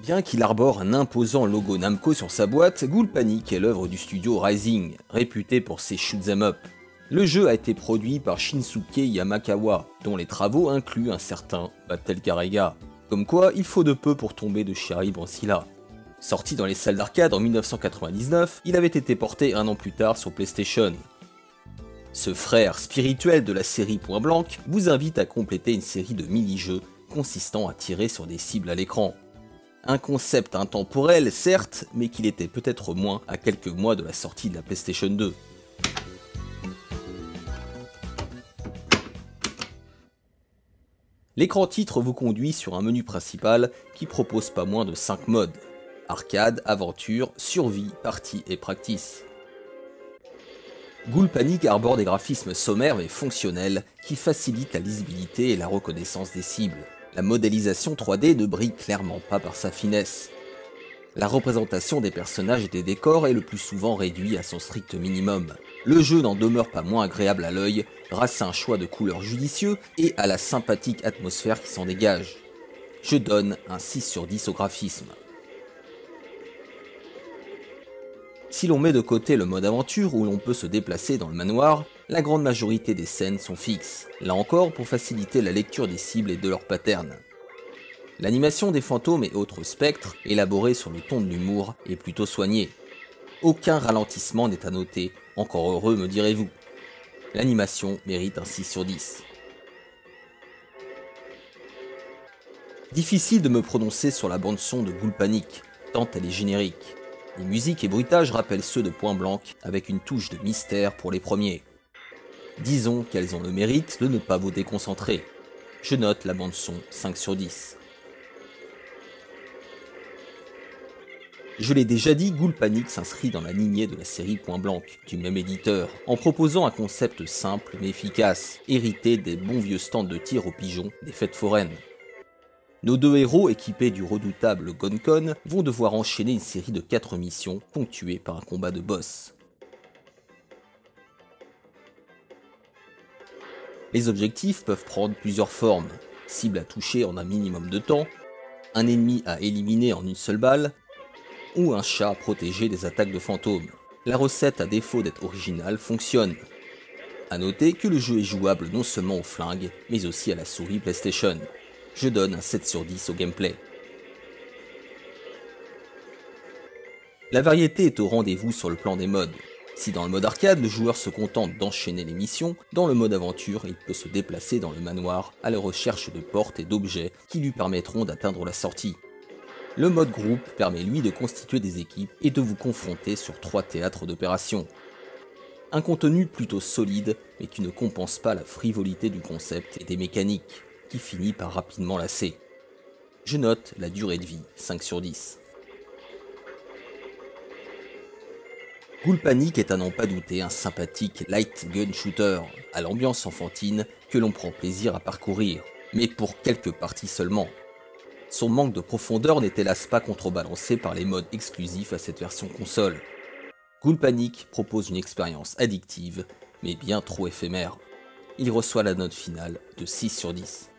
Bien qu'il arbore un imposant logo Namco sur sa boîte, Ghoul Panic est l'œuvre du studio Rising, réputé pour ses shoot'em up. Le jeu a été produit par Shinsuke Yamakawa, dont les travaux incluent un certain Battle Karega. Comme quoi, il faut de peu pour tomber de chez Harry Bancila. Sorti dans les salles d'arcade en 1999, il avait été porté un an plus tard sur PlayStation. Ce frère spirituel de la série Point Blanc vous invite à compléter une série de mini-jeux consistant à tirer sur des cibles à l'écran. Un concept intemporel certes, mais qu'il était peut-être moins à quelques mois de la sortie de la PlayStation 2. L'écran titre vous conduit sur un menu principal qui propose pas moins de 5 modes: arcade, aventure, survie, partie et practice. Ghoul Panic arbore des graphismes sommaires mais fonctionnels qui facilitent la lisibilité et la reconnaissance des cibles. La modélisation 3D ne brille clairement pas par sa finesse. La représentation des personnages et des décors est le plus souvent réduite à son strict minimum. Le jeu n'en demeure pas moins agréable à l'œil grâce à un choix de couleurs judicieux et à la sympathique atmosphère qui s'en dégage. Je donne un 6 sur 10 au graphisme. Si l'on met de côté le mode aventure où l'on peut se déplacer dans le manoir, la grande majorité des scènes sont fixes, là encore pour faciliter la lecture des cibles et de leurs patterns. L'animation des fantômes et autres spectres, élaborée sur le ton de l'humour, est plutôt soignée. Aucun ralentissement n'est à noter, encore heureux me direz-vous. L'animation mérite un 6 sur 10. Difficile de me prononcer sur la bande-son de Ghoul Panic, tant elle est générique. Les musiques et bruitages rappellent ceux de Point Blanc, avec une touche de mystère pour les premiers. Disons qu'elles ont le mérite de ne pas vous déconcentrer. Je note la bande-son 5 sur 10. Je l'ai déjà dit, Ghoul Panic s'inscrit dans la lignée de la série Point Blanc, du même éditeur, en proposant un concept simple mais efficace, hérité des bons vieux stands de tir aux pigeons des fêtes foraines. Nos deux héros, équipés du redoutable Gonkon, vont devoir enchaîner une série de 4 missions, ponctuées par un combat de boss. Les objectifs peuvent prendre plusieurs formes: cible à toucher en un minimum de temps, un ennemi à éliminer en une seule balle, ou un chat à protéger des attaques de fantômes. La recette, à défaut d'être originale, fonctionne. A noter que le jeu est jouable non seulement au flingue, mais aussi à la souris PlayStation. Je donne un 7 sur 10 au gameplay. La variété est au rendez-vous sur le plan des modes. Si dans le mode arcade, le joueur se contente d'enchaîner les missions, dans le mode aventure, il peut se déplacer dans le manoir à la recherche de portes et d'objets qui lui permettront d'atteindre la sortie. Le mode groupe permet lui de constituer des équipes et de vous confronter sur 3 théâtres d'opération. Un contenu plutôt solide, mais qui ne compense pas la frivolité du concept et des mécaniques, qui finit par rapidement lasser. Je note la durée de vie 5 sur 10. Ghoul Panic est à n'en pas douter un sympathique light gun shooter, à l'ambiance enfantine que l'on prend plaisir à parcourir, mais pour quelques parties seulement. Son manque de profondeur n'est hélas pas contrebalancé par les modes exclusifs à cette version console. Ghoul Panic propose une expérience addictive, mais bien trop éphémère. Il reçoit la note finale de 6 sur 10.